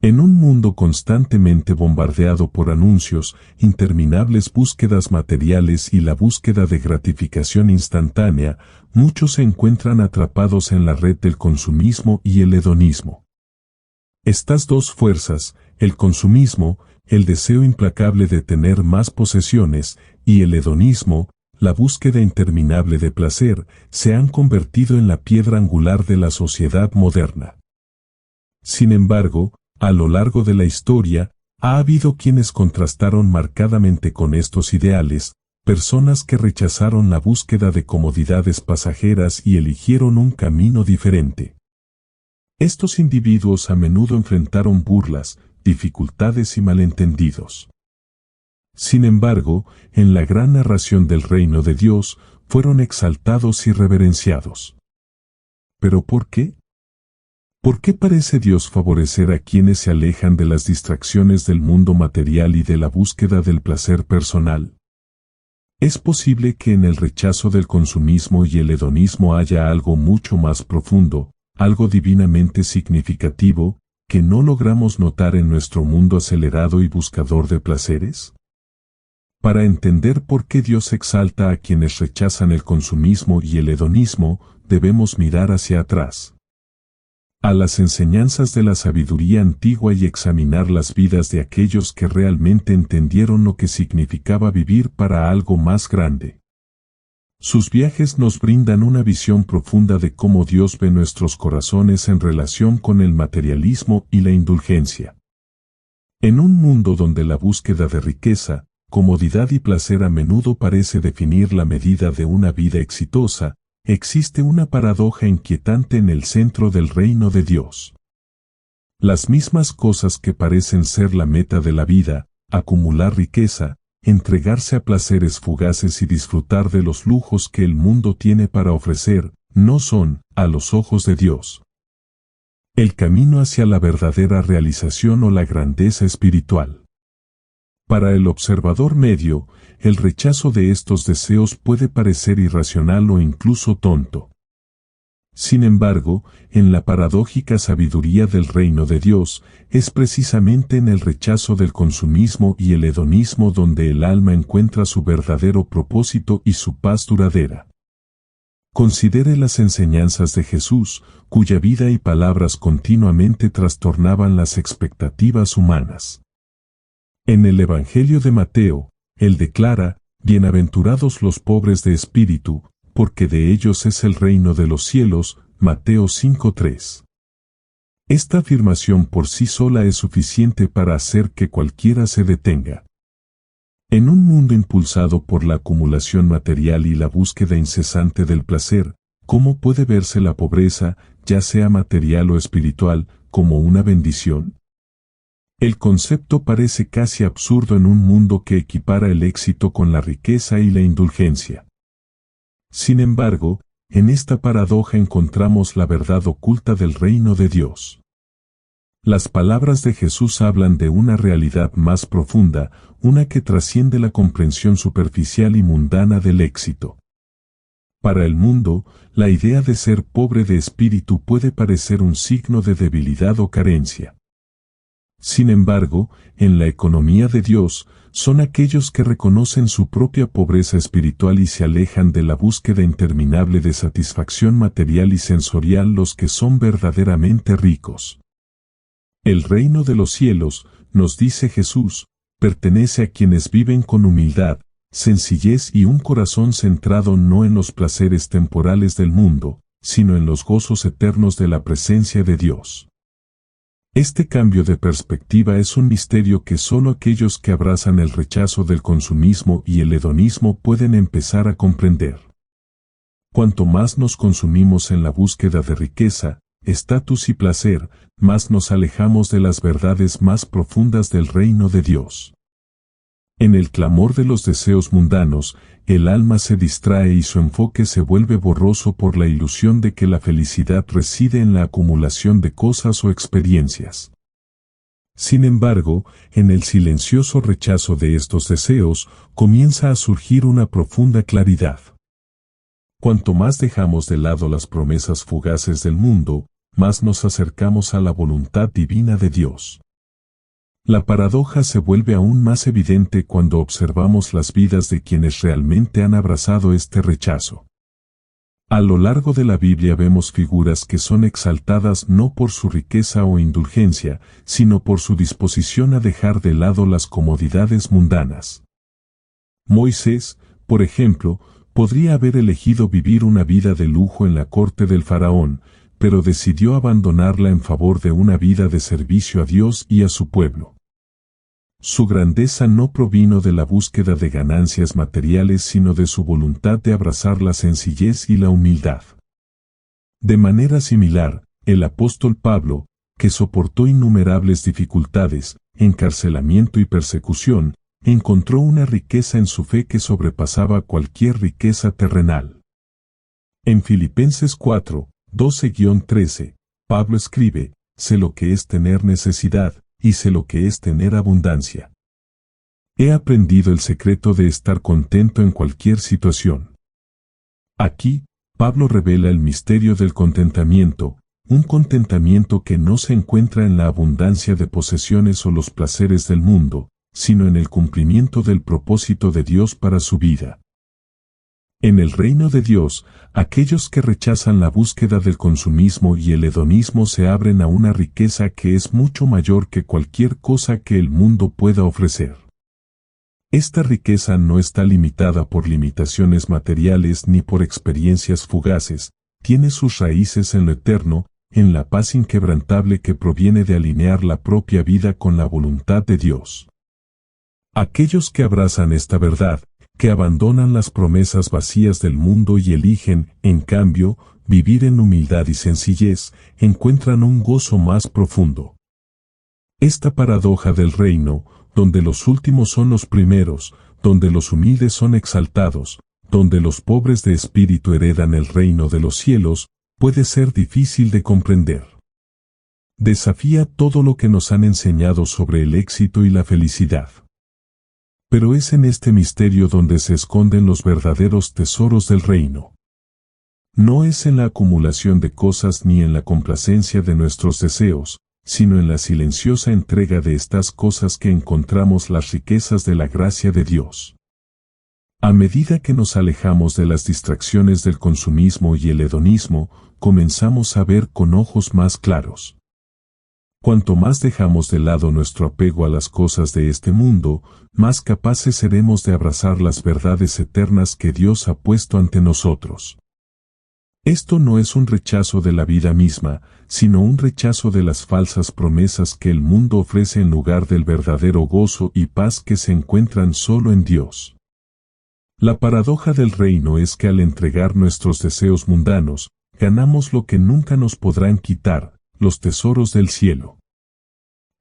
En un mundo constantemente bombardeado por anuncios, interminables búsquedas materiales y la búsqueda de gratificación instantánea, muchos se encuentran atrapados en la red del consumismo y el hedonismo. Estas dos fuerzas, el consumismo, el deseo implacable de tener más posesiones, y el hedonismo, la búsqueda interminable de placer, se han convertido en la piedra angular de la sociedad moderna. Sin embargo, a lo largo de la historia, ha habido quienes contrastaron marcadamente con estos ideales, personas que rechazaron la búsqueda de comodidades pasajeras y eligieron un camino diferente. Estos individuos a menudo enfrentaron burlas, dificultades y malentendidos. Sin embargo, en la gran narración del reino de Dios, fueron exaltados y reverenciados. ¿Pero por qué? ¿Por qué parece Dios favorecer a quienes se alejan de las distracciones del mundo material y de la búsqueda del placer personal? Es posible que en el rechazo del consumismo y el hedonismo haya algo mucho más profundo, algo divinamente significativo, que no logramos notar en nuestro mundo acelerado y buscador de placeres. Para entender por qué Dios exalta a quienes rechazan el consumismo y el hedonismo, debemos mirar hacia atrás, a las enseñanzas de la sabiduría antigua y examinar las vidas de aquellos que realmente entendieron lo que significaba vivir para algo más grande. Sus viajes nos brindan una visión profunda de cómo Dios ve nuestros corazones en relación con el materialismo y la indulgencia. En un mundo donde la búsqueda de riqueza, comodidad y placer a menudo parece definir la medida de una vida exitosa, existe una paradoja inquietante en el centro del reino de Dios. Las mismas cosas que parecen ser la meta de la vida, acumular riqueza, entregarse a placeres fugaces y disfrutar de los lujos que el mundo tiene para ofrecer, no son, a los ojos de Dios, el camino hacia la verdadera realización o la grandeza espiritual. Para el observador medio, el rechazo de estos deseos puede parecer irracional o incluso tonto. Sin embargo, en la paradójica sabiduría del reino de Dios, es precisamente en el rechazo del consumismo y el hedonismo donde el alma encuentra su verdadero propósito y su paz duradera. Considere las enseñanzas de Jesús, cuya vida y palabras continuamente trastornaban las expectativas humanas. En el Evangelio de Mateo, él declara: «Bienaventurados los pobres de espíritu, porque de ellos es el reino de los cielos», Mateo 5:3. Esta afirmación por sí sola es suficiente para hacer que cualquiera se detenga. En un mundo impulsado por la acumulación material y la búsqueda incesante del placer, ¿cómo puede verse la pobreza, ya sea material o espiritual, como una bendición? El concepto parece casi absurdo en un mundo que equipara el éxito con la riqueza y la indulgencia. Sin embargo, en esta paradoja encontramos la verdad oculta del reino de Dios. Las palabras de Jesús hablan de una realidad más profunda, una que trasciende la comprensión superficial y mundana del éxito. Para el mundo, la idea de ser pobre de espíritu puede parecer un signo de debilidad o carencia. Sin embargo, en la economía de Dios, son aquellos que reconocen su propia pobreza espiritual y se alejan de la búsqueda interminable de satisfacción material y sensorial los que son verdaderamente ricos. El reino de los cielos, nos dice Jesús, pertenece a quienes viven con humildad, sencillez y un corazón centrado no en los placeres temporales del mundo, sino en los gozos eternos de la presencia de Dios. Este cambio de perspectiva es un misterio que solo aquellos que abrazan el rechazo del consumismo y el hedonismo pueden empezar a comprender. Cuanto más nos consumimos en la búsqueda de riqueza, estatus y placer, más nos alejamos de las verdades más profundas del reino de Dios. En el clamor de los deseos mundanos, el alma se distrae y su enfoque se vuelve borroso por la ilusión de que la felicidad reside en la acumulación de cosas o experiencias. Sin embargo, en el silencioso rechazo de estos deseos, comienza a surgir una profunda claridad. Cuanto más dejamos de lado las promesas fugaces del mundo, más nos acercamos a la voluntad divina de Dios. La paradoja se vuelve aún más evidente cuando observamos las vidas de quienes realmente han abrazado este rechazo. A lo largo de la Biblia vemos figuras que son exaltadas no por su riqueza o indulgencia, sino por su disposición a dejar de lado las comodidades mundanas. Moisés, por ejemplo, podría haber elegido vivir una vida de lujo en la corte del faraón, pero decidió abandonarla en favor de una vida de servicio a Dios y a su pueblo. Su grandeza no provino de la búsqueda de ganancias materiales sino de su voluntad de abrazar la sencillez y la humildad. De manera similar, el apóstol Pablo, que soportó innumerables dificultades, encarcelamiento y persecución, encontró una riqueza en su fe que sobrepasaba cualquier riqueza terrenal. En Filipenses 4, 12-13, Pablo escribe, sé lo que es tener necesidad, y sé lo que es tener abundancia. He aprendido el secreto de estar contento en cualquier situación. Aquí, Pablo revela el misterio del contentamiento, un contentamiento que no se encuentra en la abundancia de posesiones o los placeres del mundo, sino en el cumplimiento del propósito de Dios para su vida. En el reino de Dios, aquellos que rechazan la búsqueda del consumismo y el hedonismo se abren a una riqueza que es mucho mayor que cualquier cosa que el mundo pueda ofrecer. Esta riqueza no está limitada por limitaciones materiales ni por experiencias fugaces, tiene sus raíces en lo eterno, en la paz inquebrantable que proviene de alinear la propia vida con la voluntad de Dios. Aquellos que abrazan esta verdad, que abandonan las promesas vacías del mundo y eligen, en cambio, vivir en humildad y sencillez, encuentran un gozo más profundo. Esta paradoja del reino, donde los últimos son los primeros, donde los humildes son exaltados, donde los pobres de espíritu heredan el reino de los cielos, puede ser difícil de comprender. Desafía todo lo que nos han enseñado sobre el éxito y la felicidad. Pero es en este misterio donde se esconden los verdaderos tesoros del reino. No es en la acumulación de cosas ni en la complacencia de nuestros deseos, sino en la silenciosa entrega de estas cosas que encontramos las riquezas de la gracia de Dios. A medida que nos alejamos de las distracciones del consumismo y el hedonismo, comenzamos a ver con ojos más claros. Cuanto más dejamos de lado nuestro apego a las cosas de este mundo, más capaces seremos de abrazar las verdades eternas que Dios ha puesto ante nosotros. Esto no es un rechazo de la vida misma, sino un rechazo de las falsas promesas que el mundo ofrece en lugar del verdadero gozo y paz que se encuentran solo en Dios. La paradoja del reino es que al entregar nuestros deseos mundanos, ganamos lo que nunca nos podrán quitar, los tesoros del cielo.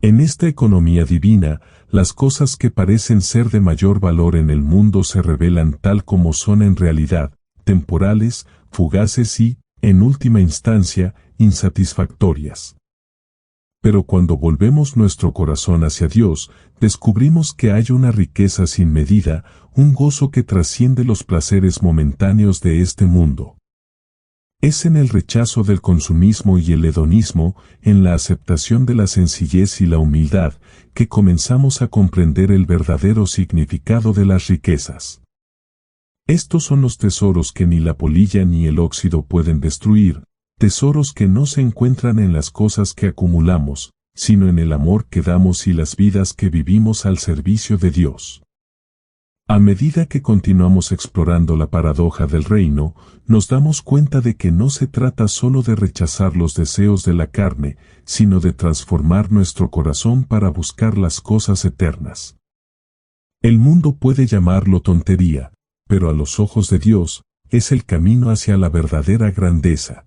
En esta economía divina, las cosas que parecen ser de mayor valor en el mundo se revelan tal como son en realidad, temporales, fugaces y, en última instancia, insatisfactorias. Pero cuando volvemos nuestro corazón hacia Dios, descubrimos que hay una riqueza sin medida, un gozo que trasciende los placeres momentáneos de este mundo. Es en el rechazo del consumismo y el hedonismo, en la aceptación de la sencillez y la humildad, que comenzamos a comprender el verdadero significado de las riquezas. Estos son los tesoros que ni la polilla ni el óxido pueden destruir, tesoros que no se encuentran en las cosas que acumulamos, sino en el amor que damos y las vidas que vivimos al servicio de Dios. A medida que continuamos explorando la paradoja del reino, nos damos cuenta de que no se trata solo de rechazar los deseos de la carne, sino de transformar nuestro corazón para buscar las cosas eternas. El mundo puede llamarlo tontería, pero a los ojos de Dios, es el camino hacia la verdadera grandeza.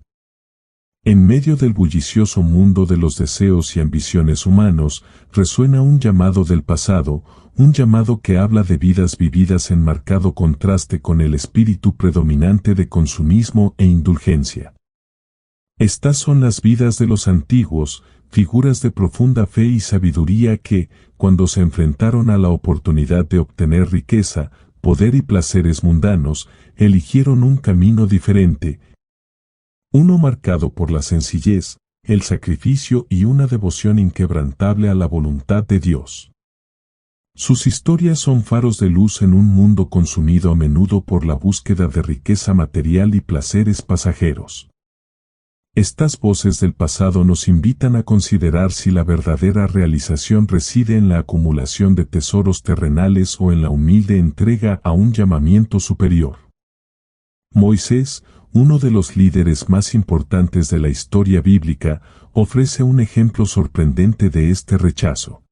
En medio del bullicioso mundo de los deseos y ambiciones humanos, resuena un llamado del pasado, un llamado que habla de vidas vividas en marcado contraste con el espíritu predominante de consumismo e indulgencia. Estas son las vidas de los antiguos, figuras de profunda fe y sabiduría que, cuando se enfrentaron a la oportunidad de obtener riqueza, poder y placeres mundanos, eligieron un camino diferente, uno marcado por la sencillez, el sacrificio y una devoción inquebrantable a la voluntad de Dios. Sus historias son faros de luz en un mundo consumido a menudo por la búsqueda de riqueza material y placeres pasajeros. Estas voces del pasado nos invitan a considerar si la verdadera realización reside en la acumulación de tesoros terrenales o en la humilde entrega a un llamamiento superior. Moisés, uno de los líderes más importantes de la historia bíblica, ofrece un ejemplo sorprendente de este rechazo.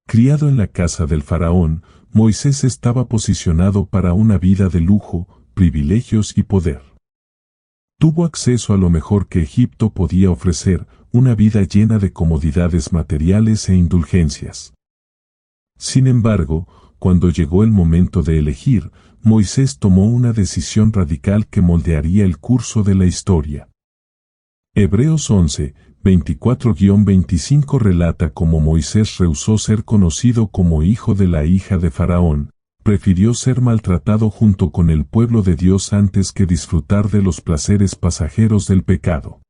Criado en la casa del faraón, Moisés estaba posicionado para una vida de lujo, privilegios y poder. Tuvo acceso a lo mejor que Egipto podía ofrecer, una vida llena de comodidades materiales e indulgencias. Sin embargo, cuando llegó el momento de elegir, Moisés tomó una decisión radical que moldearía el curso de la historia. Hebreos 11, 24-25 relata cómo Moisés rehusó ser conocido como hijo de la hija de Faraón, prefirió ser maltratado junto con el pueblo de Dios antes que disfrutar de los placeres pasajeros del pecado.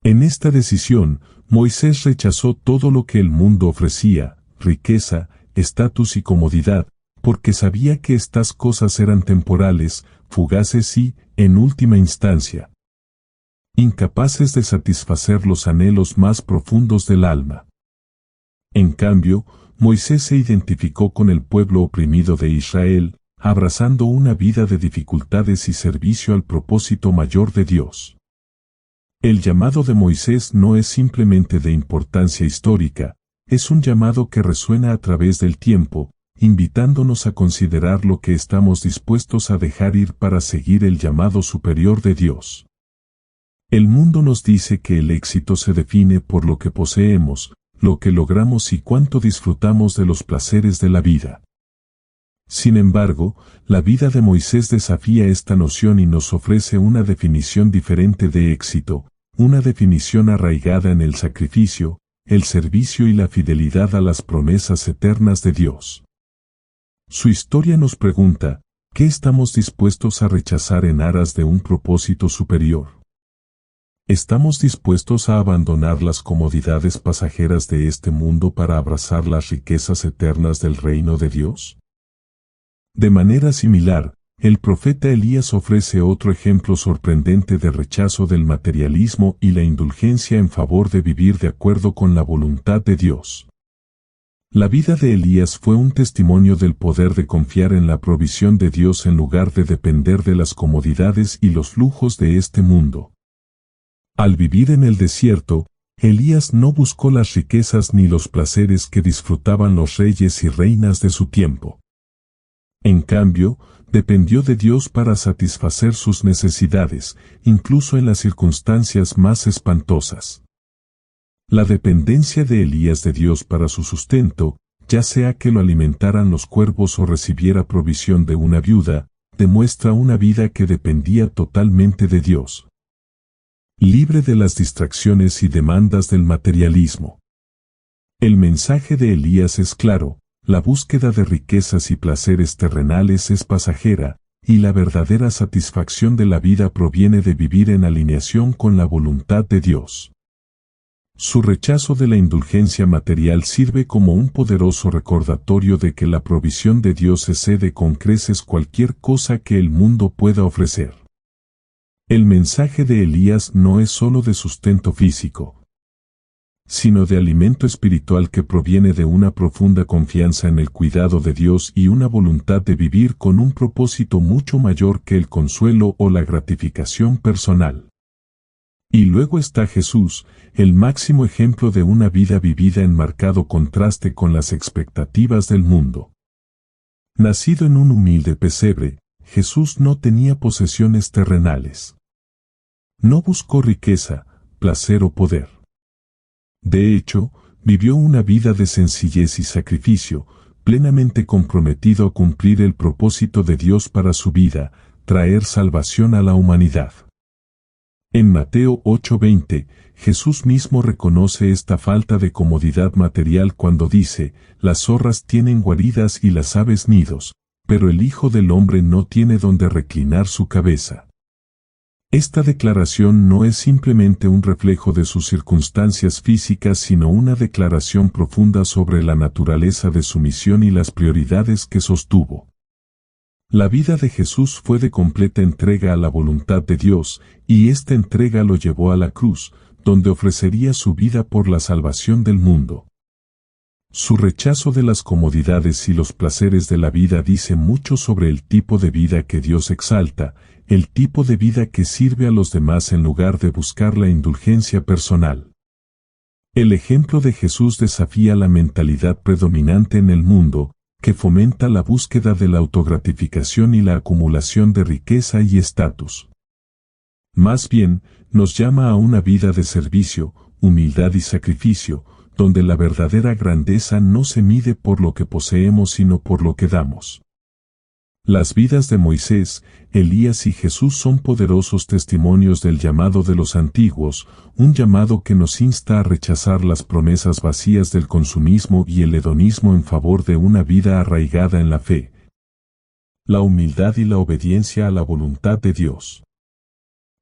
En esta decisión, Moisés rechazó todo lo que el mundo ofrecía, riqueza, estatus y comodidad, porque sabía que estas cosas eran temporales, fugaces y, en última instancia, incapaces de satisfacer los anhelos más profundos del alma. En cambio, Moisés se identificó con el pueblo oprimido de Israel, abrazando una vida de dificultades y servicio al propósito mayor de Dios. El llamado de Moisés no es simplemente de importancia histórica, es un llamado que resuena a través del tiempo, invitándonos a considerar lo que estamos dispuestos a dejar ir para seguir el llamado superior de Dios. El mundo nos dice que el éxito se define por lo que poseemos, lo que logramos y cuánto disfrutamos de los placeres de la vida. Sin embargo, la vida de Moisés desafía esta noción y nos ofrece una definición diferente de éxito, una definición arraigada en el sacrificio, el servicio y la fidelidad a las promesas eternas de Dios. Su historia nos pregunta, ¿qué estamos dispuestos a rechazar en aras de un propósito superior? ¿Estamos dispuestos a abandonar las comodidades pasajeras de este mundo para abrazar las riquezas eternas del reino de Dios? De manera similar, el profeta Elías ofrece otro ejemplo sorprendente de rechazo del materialismo y la indulgencia en favor de vivir de acuerdo con la voluntad de Dios. La vida de Elías fue un testimonio del poder de confiar en la provisión de Dios en lugar de depender de las comodidades y los lujos de este mundo. Al vivir en el desierto, Elías no buscó las riquezas ni los placeres que disfrutaban los reyes y reinas de su tiempo. En cambio, dependió de Dios para satisfacer sus necesidades, incluso en las circunstancias más espantosas. La dependencia de Elías de Dios para su sustento, ya sea que lo alimentaran los cuervos o recibiera provisión de una viuda, demuestra una vida que dependía totalmente de Dios, libre de las distracciones y demandas del materialismo. El mensaje de Elías es claro, la búsqueda de riquezas y placeres terrenales es pasajera, y la verdadera satisfacción de la vida proviene de vivir en alineación con la voluntad de Dios. Su rechazo de la indulgencia material sirve como un poderoso recordatorio de que la provisión de Dios excede con creces cualquier cosa que el mundo pueda ofrecer. El mensaje de Elías no es solo de sustento físico, sino de alimento espiritual que proviene de una profunda confianza en el cuidado de Dios y una voluntad de vivir con un propósito mucho mayor que el consuelo o la gratificación personal. Y luego está Jesús, el máximo ejemplo de una vida vivida en marcado contraste con las expectativas del mundo. Nacido en un humilde pesebre, Jesús no tenía posesiones terrenales. No buscó riqueza, placer o poder. De hecho, vivió una vida de sencillez y sacrificio, plenamente comprometido a cumplir el propósito de Dios para su vida, traer salvación a la humanidad. En Mateo 8:20, Jesús mismo reconoce esta falta de comodidad material cuando dice, las zorras tienen guaridas y las aves nidos, pero el Hijo del Hombre no tiene donde reclinar su cabeza. Esta declaración no es simplemente un reflejo de sus circunstancias físicas, sino una declaración profunda sobre la naturaleza de su misión y las prioridades que sostuvo. La vida de Jesús fue de completa entrega a la voluntad de Dios, y esta entrega lo llevó a la cruz, donde ofrecería su vida por la salvación del mundo. Su rechazo de las comodidades y los placeres de la vida dice mucho sobre el tipo de vida que Dios exalta, el tipo de vida que sirve a los demás en lugar de buscar la indulgencia personal. El ejemplo de Jesús desafía la mentalidad predominante en el mundo, que fomenta la búsqueda de la autogratificación y la acumulación de riqueza y estatus. Más bien, nos llama a una vida de servicio, humildad y sacrificio, donde la verdadera grandeza no se mide por lo que poseemos sino por lo que damos. Las vidas de Moisés, Elías y Jesús son poderosos testimonios del llamado de los antiguos, un llamado que nos insta a rechazar las promesas vacías del consumismo y el hedonismo en favor de una vida arraigada en la fe, la humildad y la obediencia a la voluntad de Dios.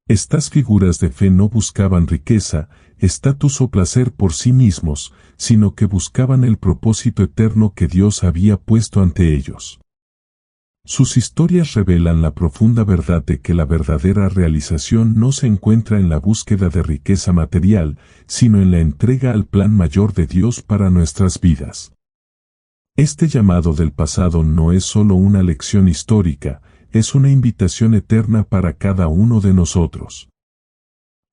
Estas figuras de fe no buscaban riqueza, estatus o placer por sí mismos, sino que buscaban el propósito eterno que Dios había puesto ante ellos. Sus historias revelan la profunda verdad de que la verdadera realización no se encuentra en la búsqueda de riqueza material, sino en la entrega al plan mayor de Dios para nuestras vidas. Este llamado del pasado no es solo una lección histórica, es una invitación eterna para cada uno de nosotros.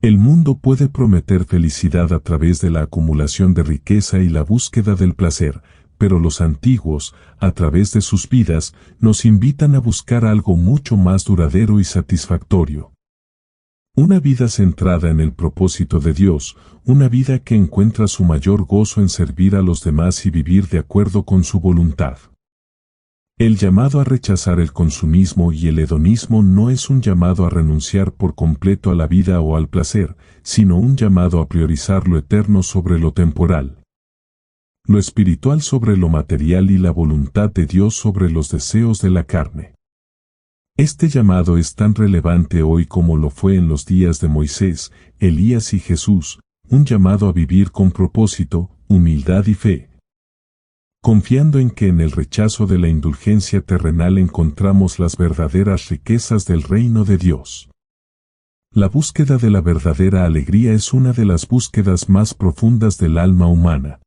El mundo puede prometer felicidad a través de la acumulación de riqueza y la búsqueda del placer, pero los antiguos, a través de sus vidas, nos invitan a buscar algo mucho más duradero y satisfactorio. Una vida centrada en el propósito de Dios, una vida que encuentra su mayor gozo en servir a los demás y vivir de acuerdo con su voluntad. El llamado a rechazar el consumismo y el hedonismo no es un llamado a renunciar por completo a la vida o al placer, sino un llamado a priorizar lo eterno sobre lo temporal, lo espiritual sobre lo material y la voluntad de Dios sobre los deseos de la carne. Este llamado es tan relevante hoy como lo fue en los días de Moisés, Elías y Jesús, un llamado a vivir con propósito, humildad y fe, confiando en que en el rechazo de la indulgencia terrenal encontramos las verdaderas riquezas del reino de Dios. La búsqueda de la verdadera alegría es una de las búsquedas más profundas del alma humana.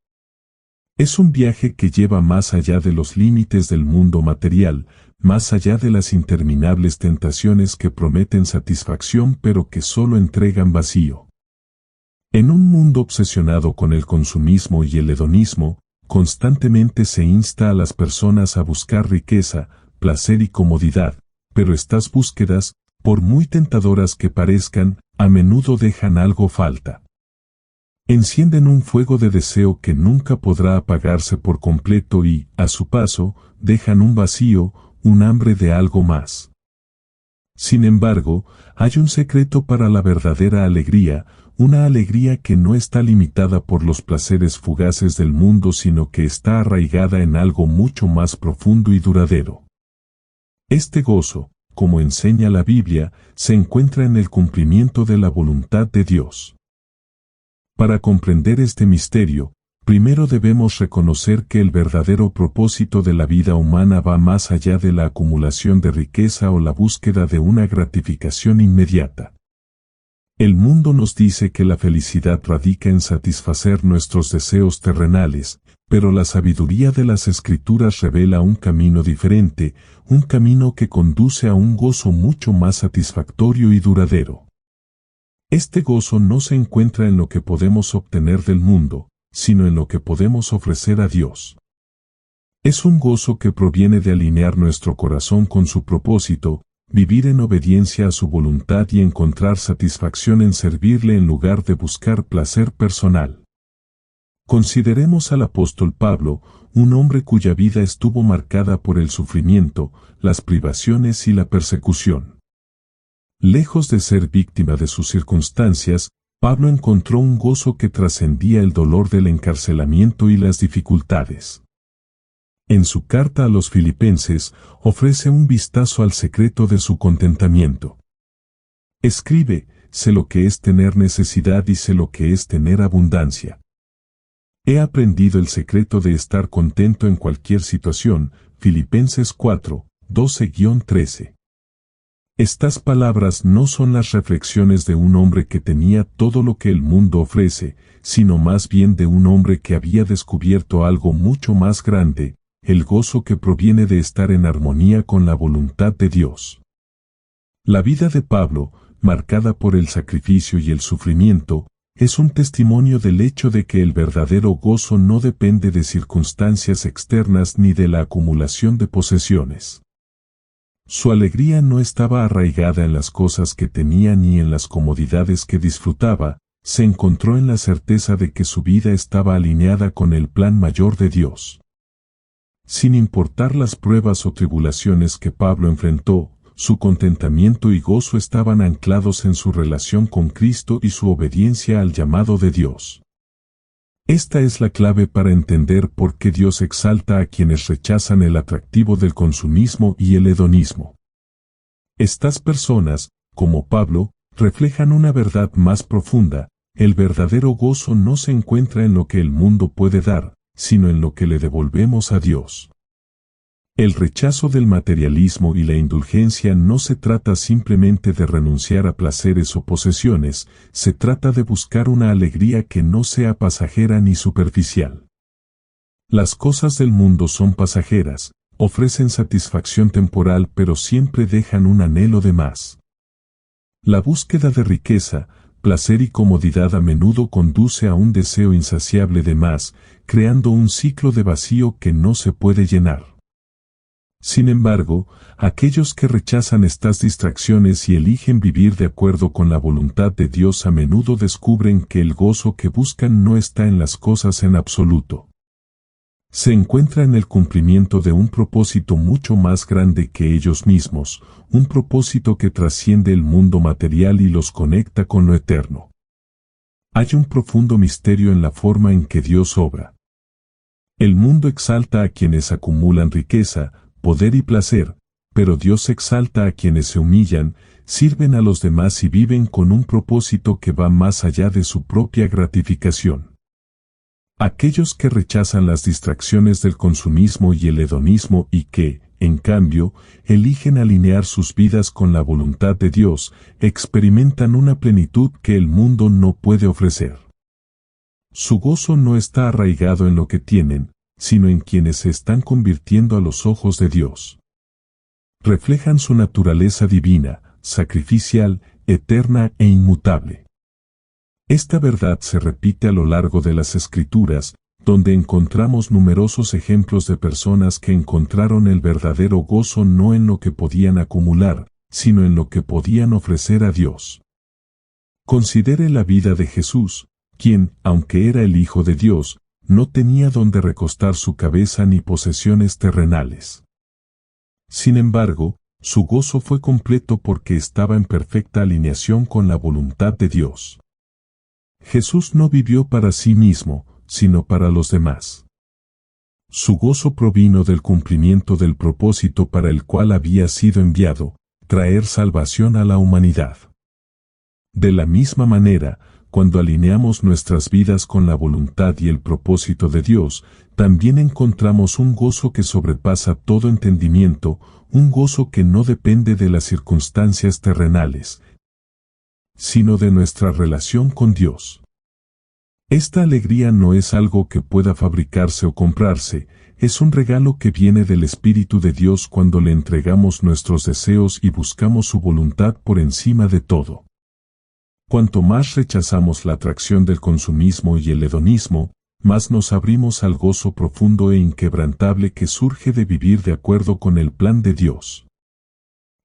Es un viaje que lleva más allá de los límites del mundo material, más allá de las interminables tentaciones que prometen satisfacción pero que solo entregan vacío. En un mundo obsesionado con el consumismo y el hedonismo, constantemente se insta a las personas a buscar riqueza, placer y comodidad, pero estas búsquedas, por muy tentadoras que parezcan, a menudo dejan algo falta. Encienden un fuego de deseo que nunca podrá apagarse por completo y, a su paso, dejan un vacío, un hambre de algo más. Sin embargo, hay un secreto para la verdadera alegría, una alegría que no está limitada por los placeres fugaces del mundo sino que está arraigada en algo mucho más profundo y duradero. Este gozo, como enseña la Biblia, se encuentra en el cumplimiento de la voluntad de Dios. Para comprender este misterio, primero debemos reconocer que el verdadero propósito de la vida humana va más allá de la acumulación de riqueza o la búsqueda de una gratificación inmediata. El mundo nos dice que la felicidad radica en satisfacer nuestros deseos terrenales, pero la sabiduría de las Escrituras revela un camino diferente, un camino que conduce a un gozo mucho más satisfactorio y duradero. Este gozo no se encuentra en lo que podemos obtener del mundo, sino en lo que podemos ofrecer a Dios. Es un gozo que proviene de alinear nuestro corazón con su propósito, vivir en obediencia a su voluntad y encontrar satisfacción en servirle en lugar de buscar placer personal. Consideremos al apóstol Pablo, un hombre cuya vida estuvo marcada por el sufrimiento, las privaciones y la persecución. Lejos de ser víctima de sus circunstancias, Pablo encontró un gozo que trascendía el dolor del encarcelamiento y las dificultades. En su carta a los Filipenses, ofrece un vistazo al secreto de su contentamiento. Escribe, sé lo que es tener necesidad y sé lo que es tener abundancia. He aprendido el secreto de estar contento en cualquier situación. Filipenses 4, 12-13. Estas palabras no son las reflexiones de un hombre que tenía todo lo que el mundo ofrece, sino más bien de un hombre que había descubierto algo mucho más grande, el gozo que proviene de estar en armonía con la voluntad de Dios. La vida de Pablo, marcada por el sacrificio y el sufrimiento, es un testimonio del hecho de que el verdadero gozo no depende de circunstancias externas ni de la acumulación de posesiones. Su alegría no estaba arraigada en las cosas que tenía ni en las comodidades que disfrutaba, se encontró en la certeza de que su vida estaba alineada con el plan mayor de Dios. Sin importar las pruebas o tribulaciones que Pablo enfrentó, su contentamiento y gozo estaban anclados en su relación con Cristo y su obediencia al llamado de Dios. Esta es la clave para entender por qué Dios exalta a quienes rechazan el atractivo del consumismo y el hedonismo. Estas personas, como Pablo, reflejan una verdad más profunda: el verdadero gozo no se encuentra en lo que el mundo puede dar, sino en lo que le devolvemos a Dios. El rechazo del materialismo y la indulgencia no se trata simplemente de renunciar a placeres o posesiones, se trata de buscar una alegría que no sea pasajera ni superficial. Las cosas del mundo son pasajeras, ofrecen satisfacción temporal pero siempre dejan un anhelo de más. La búsqueda de riqueza, placer y comodidad a menudo conduce a un deseo insaciable de más, creando un ciclo de vacío que no se puede llenar. Sin embargo, aquellos que rechazan estas distracciones y eligen vivir de acuerdo con la voluntad de Dios a menudo descubren que el gozo que buscan no está en las cosas en absoluto. Se encuentra en el cumplimiento de un propósito mucho más grande que ellos mismos, un propósito que trasciende el mundo material y los conecta con lo eterno. Hay un profundo misterio en la forma en que Dios obra. El mundo exalta a quienes acumulan riqueza, poder y placer, pero Dios exalta a quienes se humillan, sirven a los demás y viven con un propósito que va más allá de su propia gratificación. Aquellos que rechazan las distracciones del consumismo y el hedonismo y que, en cambio, eligen alinear sus vidas con la voluntad de Dios, experimentan una plenitud que el mundo no puede ofrecer. Su gozo no está arraigado en lo que tienen, sino en quienes se están convirtiendo a los ojos de Dios. Reflejan su naturaleza divina, sacrificial, eterna e inmutable. Esta verdad se repite a lo largo de las Escrituras, donde encontramos numerosos ejemplos de personas que encontraron el verdadero gozo no en lo que podían acumular, sino en lo que podían ofrecer a Dios. Considere la vida de Jesús, quien, aunque era el Hijo de Dios, no tenía donde recostar su cabeza ni posesiones terrenales. Sin embargo, su gozo fue completo porque estaba en perfecta alineación con la voluntad de Dios. Jesús no vivió para sí mismo, sino para los demás. Su gozo provino del cumplimiento del propósito para el cual había sido enviado, traer salvación a la humanidad. De la misma manera, cuando alineamos nuestras vidas con la voluntad y el propósito de Dios, también encontramos un gozo que sobrepasa todo entendimiento, un gozo que no depende de las circunstancias terrenales, sino de nuestra relación con Dios. Esta alegría no es algo que pueda fabricarse o comprarse, es un regalo que viene del Espíritu de Dios cuando le entregamos nuestros deseos y buscamos su voluntad por encima de todo. Cuanto más rechazamos la atracción del consumismo y el hedonismo, más nos abrimos al gozo profundo e inquebrantable que surge de vivir de acuerdo con el plan de Dios.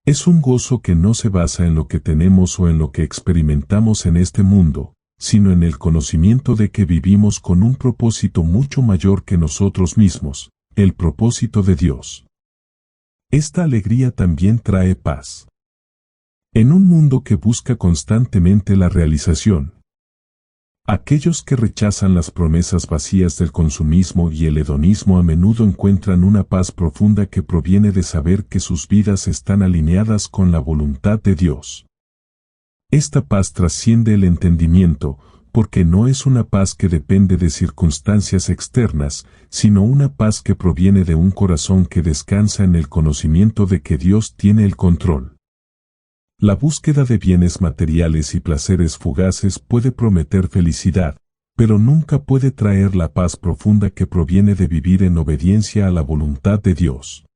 Es un gozo que no se basa en lo que tenemos o en lo que experimentamos en este mundo, sino en el conocimiento de que vivimos con un propósito mucho mayor que nosotros mismos, el propósito de Dios. Esta alegría también trae paz. En un mundo que busca constantemente la realización, aquellos que rechazan las promesas vacías del consumismo y el hedonismo a menudo encuentran una paz profunda que proviene de saber que sus vidas están alineadas con la voluntad de Dios. Esta paz trasciende el entendimiento, porque no es una paz que depende de circunstancias externas, sino una paz que proviene de un corazón que descansa en el conocimiento de que Dios tiene el control. La búsqueda de bienes materiales y placeres fugaces puede prometer felicidad, pero nunca puede traer la paz profunda que proviene de vivir en obediencia a la voluntad de Dios.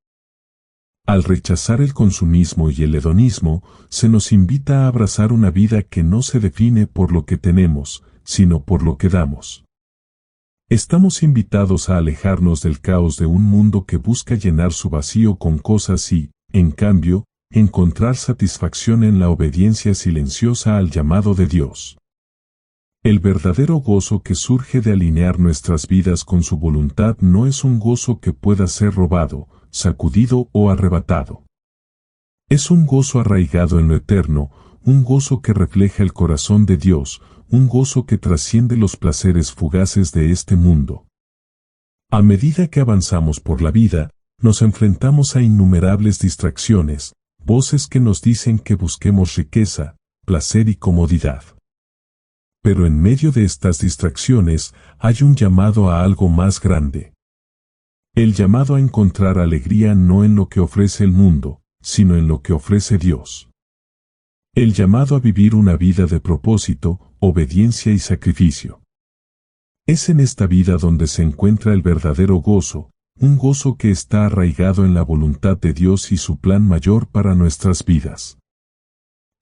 Al rechazar el consumismo y el hedonismo, se nos invita a abrazar una vida que no se define por lo que tenemos, sino por lo que damos. Estamos invitados a alejarnos del caos de un mundo que busca llenar su vacío con cosas y, en cambio, encontrar satisfacción en la obediencia silenciosa al llamado de Dios. El verdadero gozo que surge de alinear nuestras vidas con su voluntad no es un gozo que pueda ser robado, sacudido o arrebatado. Es un gozo arraigado en lo eterno, un gozo que refleja el corazón de Dios, un gozo que trasciende los placeres fugaces de este mundo. A medida que avanzamos por la vida, nos enfrentamos a innumerables distracciones, voces que nos dicen que busquemos riqueza, placer y comodidad. Pero en medio de estas distracciones hay un llamado a algo más grande. El llamado a encontrar alegría no en lo que ofrece el mundo, sino en lo que ofrece Dios. El llamado a vivir una vida de propósito, obediencia y sacrificio. Es en esta vida donde se encuentra el verdadero gozo, un gozo que está arraigado en la voluntad de Dios y su plan mayor para nuestras vidas.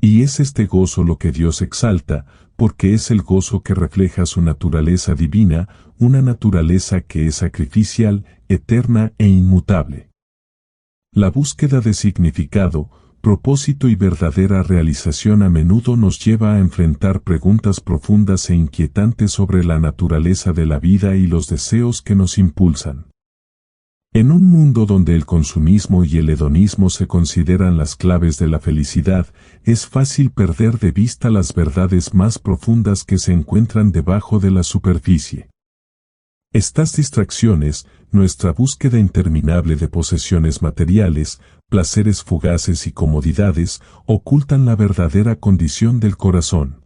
Y es este gozo lo que Dios exalta, porque es el gozo que refleja su naturaleza divina, una naturaleza que es sacrificial, eterna e inmutable. La búsqueda de significado, propósito y verdadera realización a menudo nos lleva a enfrentar preguntas profundas e inquietantes sobre la naturaleza de la vida y los deseos que nos impulsan. En un mundo donde el consumismo y el hedonismo se consideran las claves de la felicidad, es fácil perder de vista las verdades más profundas que se encuentran debajo de la superficie. Estas distracciones, nuestra búsqueda interminable de posesiones materiales, placeres fugaces y comodidades, ocultan la verdadera condición del corazón.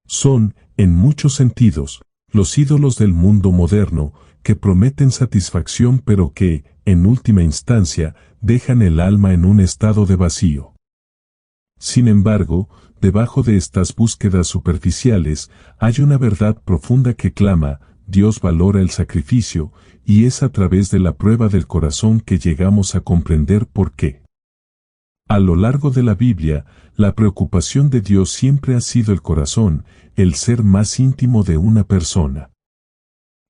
Son, en muchos sentidos, los ídolos del mundo moderno, que prometen satisfacción pero que, en última instancia, dejan el alma en un estado de vacío. Sin embargo, debajo de estas búsquedas superficiales, hay una verdad profunda que clama: Dios valora el sacrificio, y es a través de la prueba del corazón que llegamos a comprender por qué. A lo largo de la Biblia, la preocupación de Dios siempre ha sido el corazón, el ser más íntimo de una persona.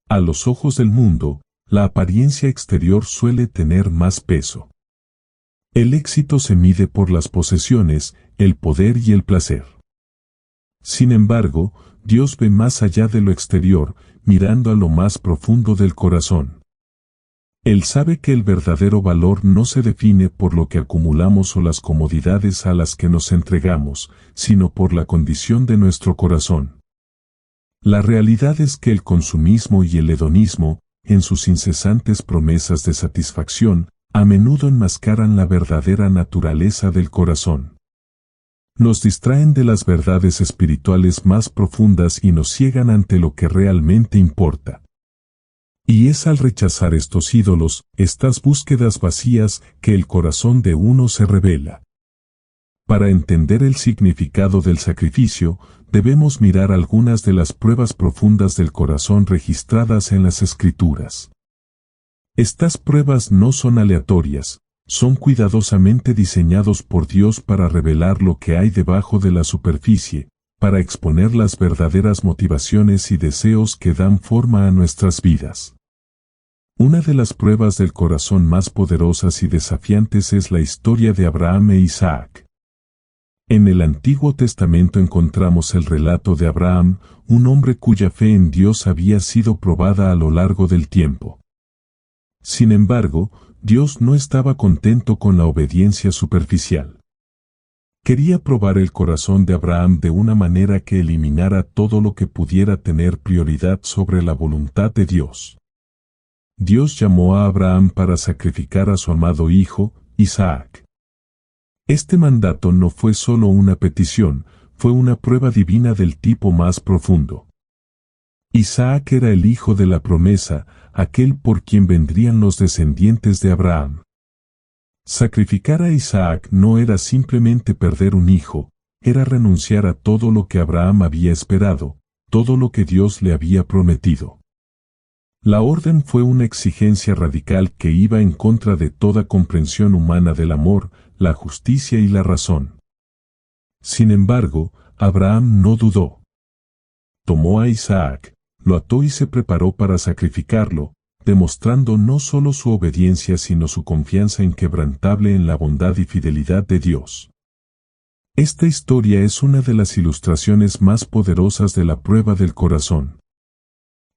A los ojos del mundo, la apariencia exterior suele tener más peso. El éxito se mide por las posesiones, el poder y el placer. Sin embargo, Dios ve más allá de lo exterior, mirando a lo más profundo del corazón. Él sabe que el verdadero valor no se define por lo que acumulamos o las comodidades a las que nos entregamos, sino por la condición de nuestro corazón. La realidad es que el consumismo y el hedonismo, en sus incesantes promesas de satisfacción, a menudo enmascaran la verdadera naturaleza del corazón. Nos distraen de las verdades espirituales más profundas y nos ciegan ante lo que realmente importa. Y es al rechazar estos ídolos, estas búsquedas vacías, que el corazón de uno se revela. Para entender el significado del sacrificio, debemos mirar algunas de las pruebas profundas del corazón registradas en las Escrituras. Estas pruebas no son aleatorias, son cuidadosamente diseñados por Dios para revelar lo que hay debajo de la superficie, para exponer las verdaderas motivaciones y deseos que dan forma a nuestras vidas. Una de las pruebas del corazón más poderosas y desafiantes es la historia de Abraham e Isaac. En el Antiguo Testamento encontramos el relato de Abraham, un hombre cuya fe en Dios había sido probada a lo largo del tiempo. Sin embargo, Dios no estaba contento con la obediencia superficial. Quería probar el corazón de Abraham de una manera que eliminara todo lo que pudiera tener prioridad sobre la voluntad de Dios. Dios llamó a Abraham para sacrificar a su amado hijo, Isaac. Este mandato no fue solo una petición, fue una prueba divina del tipo más profundo. Isaac era el hijo de la promesa, aquel por quien vendrían los descendientes de Abraham. Sacrificar a Isaac no era simplemente perder un hijo, era renunciar a todo lo que Abraham había esperado, todo lo que Dios le había prometido. La orden fue una exigencia radical que iba en contra de toda comprensión humana del amor, la justicia y la razón. Sin embargo, Abraham no dudó. Tomó a Isaac, lo ató y se preparó para sacrificarlo, demostrando no solo su obediencia sino su confianza inquebrantable en la bondad y fidelidad de Dios. Esta historia es una de las ilustraciones más poderosas de la prueba del corazón.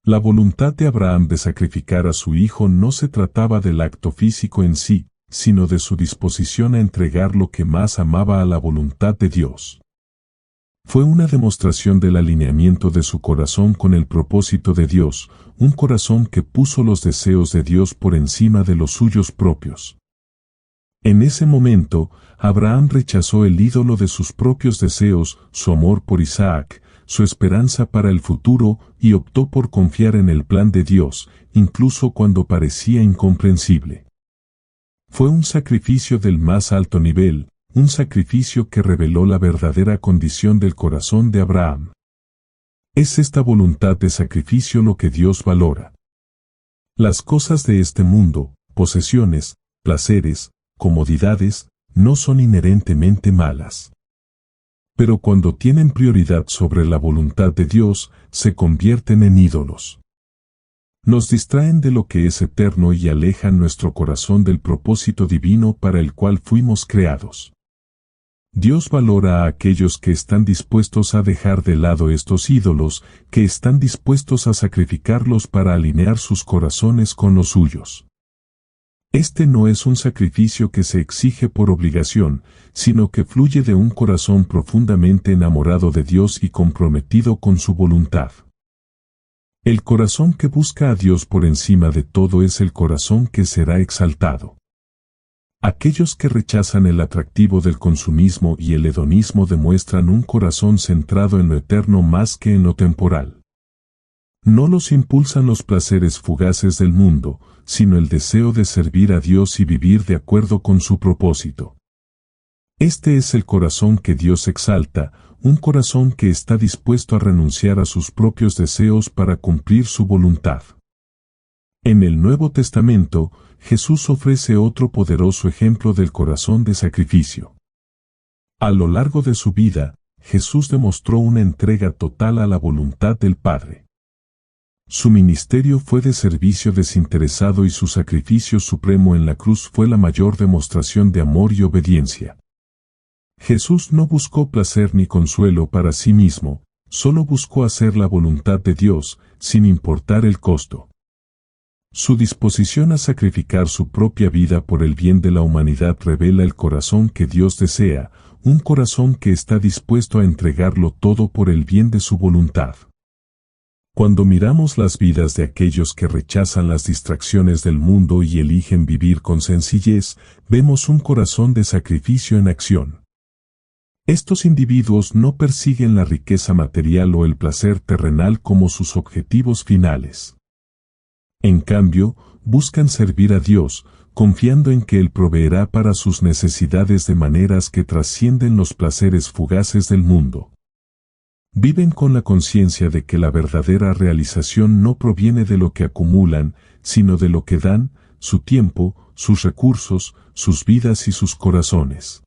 La voluntad de Abraham de sacrificar a su hijo no se trataba del acto físico en sí, sino de su disposición a entregar lo que más amaba a la voluntad de Dios. Fue una demostración del alineamiento de su corazón con el propósito de Dios, un corazón que puso los deseos de Dios por encima de los suyos propios. En ese momento, Abraham rechazó el ídolo de sus propios deseos, su amor por Isaac, su esperanza para el futuro, y optó por confiar en el plan de Dios, incluso cuando parecía incomprensible. Fue un sacrificio del más alto nivel, un sacrificio que reveló la verdadera condición del corazón de Abraham. Es esta voluntad de sacrificio lo que Dios valora. Las cosas de este mundo, posesiones, placeres, comodidades, no son inherentemente malas. Pero cuando tienen prioridad sobre la voluntad de Dios, se convierten en ídolos. Nos distraen de lo que es eterno y alejan nuestro corazón del propósito divino para el cual fuimos creados. Dios valora a aquellos que están dispuestos a dejar de lado estos ídolos, que están dispuestos a sacrificarlos para alinear sus corazones con los suyos. Este no es un sacrificio que se exige por obligación, sino que fluye de un corazón profundamente enamorado de Dios y comprometido con su voluntad. El corazón que busca a Dios por encima de todo es el corazón que será exaltado. Aquellos que rechazan el atractivo del consumismo y el hedonismo demuestran un corazón centrado en lo eterno más que en lo temporal. No los impulsan los placeres fugaces del mundo, sino el deseo de servir a Dios y vivir de acuerdo con su propósito. Este es el corazón que Dios exalta, un corazón que está dispuesto a renunciar a sus propios deseos para cumplir su voluntad. En el Nuevo Testamento, Jesús ofrece otro poderoso ejemplo del corazón de sacrificio. A lo largo de su vida, Jesús demostró una entrega total a la voluntad del Padre. Su ministerio fue de servicio desinteresado y su sacrificio supremo en la cruz fue la mayor demostración de amor y obediencia. Jesús no buscó placer ni consuelo para sí mismo, solo buscó hacer la voluntad de Dios, sin importar el costo. Su disposición a sacrificar su propia vida por el bien de la humanidad revela el corazón que Dios desea, un corazón que está dispuesto a entregarlo todo por el bien de su voluntad. Cuando miramos las vidas de aquellos que rechazan las distracciones del mundo y eligen vivir con sencillez, vemos un corazón de sacrificio en acción. Estos individuos no persiguen la riqueza material o el placer terrenal como sus objetivos finales. En cambio, buscan servir a Dios, confiando en que Él proveerá para sus necesidades de maneras que trascienden los placeres fugaces del mundo. Viven con la conciencia de que la verdadera realización no proviene de lo que acumulan, sino de lo que dan, su tiempo, sus recursos, sus vidas y sus corazones.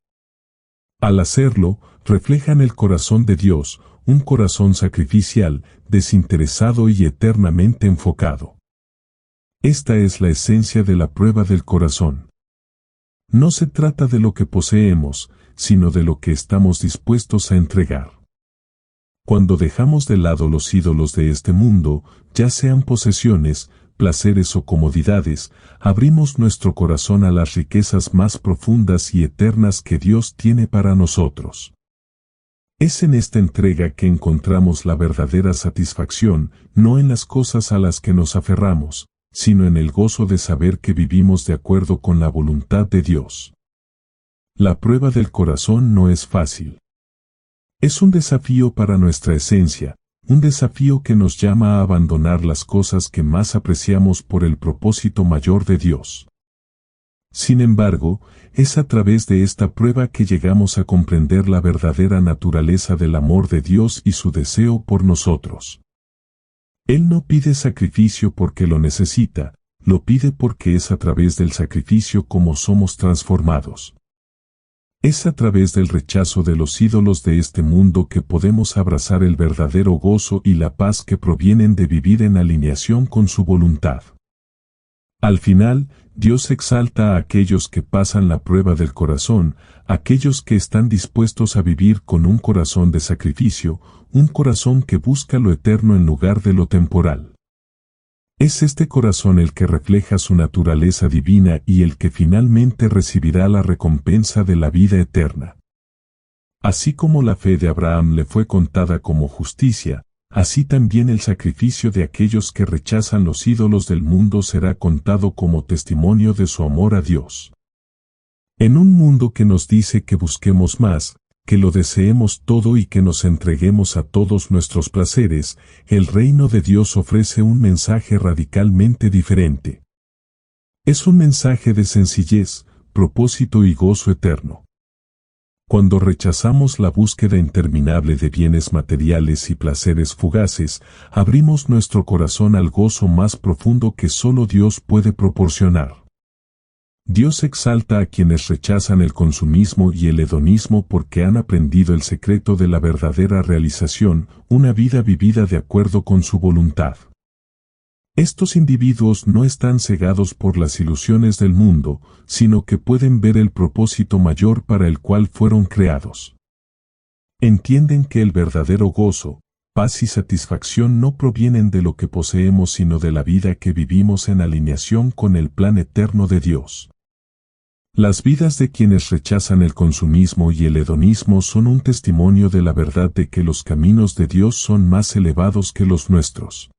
Al hacerlo, reflejan el corazón de Dios, un corazón sacrificial, desinteresado y eternamente enfocado. Esta es la esencia de la prueba del corazón. No se trata de lo que poseemos, sino de lo que estamos dispuestos a entregar. Cuando dejamos de lado los ídolos de este mundo, ya sean posesiones, placeres o comodidades, abrimos nuestro corazón a las riquezas más profundas y eternas que Dios tiene para nosotros. Es en esta entrega que encontramos la verdadera satisfacción, no en las cosas a las que nos aferramos, sino en el gozo de saber que vivimos de acuerdo con la voluntad de Dios. La prueba del corazón no es fácil. Es un desafío para nuestra esencia, un desafío que nos llama a abandonar las cosas que más apreciamos por el propósito mayor de Dios. Sin embargo, es a través de esta prueba que llegamos a comprender la verdadera naturaleza del amor de Dios y su deseo por nosotros. Él no pide sacrificio porque lo necesita, lo pide porque es a través del sacrificio como somos transformados. Es a través del rechazo de los ídolos de este mundo que podemos abrazar el verdadero gozo y la paz que provienen de vivir en alineación con su voluntad. Al final, Dios exalta a aquellos que pasan la prueba del corazón, aquellos que están dispuestos a vivir con un corazón de sacrificio, un corazón que busca lo eterno en lugar de lo temporal. Es este corazón el que refleja su naturaleza divina y el que finalmente recibirá la recompensa de la vida eterna. Así como la fe de Abraham le fue contada como justicia, así también el sacrificio de aquellos que rechazan los ídolos del mundo será contado como testimonio de su amor a Dios. En un mundo que nos dice que busquemos más, que lo deseemos todo y que nos entreguemos a todos nuestros placeres, el reino de Dios ofrece un mensaje radicalmente diferente. Es un mensaje de sencillez, propósito y gozo eterno. Cuando rechazamos la búsqueda interminable de bienes materiales y placeres fugaces, abrimos nuestro corazón al gozo más profundo que solo Dios puede proporcionar. Dios exalta a quienes rechazan el consumismo y el hedonismo porque han aprendido el secreto de la verdadera realización, una vida vivida de acuerdo con su voluntad. Estos individuos no están cegados por las ilusiones del mundo, sino que pueden ver el propósito mayor para el cual fueron creados. Entienden que el verdadero gozo, paz y satisfacción no provienen de lo que poseemos sino de la vida que vivimos en alineación con el plan eterno de Dios. Las vidas de quienes rechazan el consumismo y el hedonismo son un testimonio de la verdad de que los caminos de Dios son más elevados que los nuestros.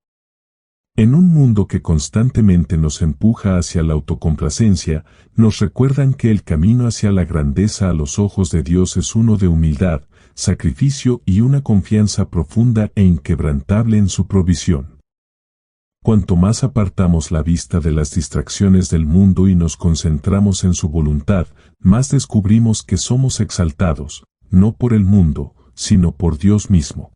En un mundo que constantemente nos empuja hacia la autocomplacencia, nos recuerdan que el camino hacia la grandeza a los ojos de Dios es uno de humildad, sacrificio y una confianza profunda e inquebrantable en su provisión. Cuanto más apartamos la vista de las distracciones del mundo y nos concentramos en su voluntad, más descubrimos que somos exaltados, no por el mundo, sino por Dios mismo.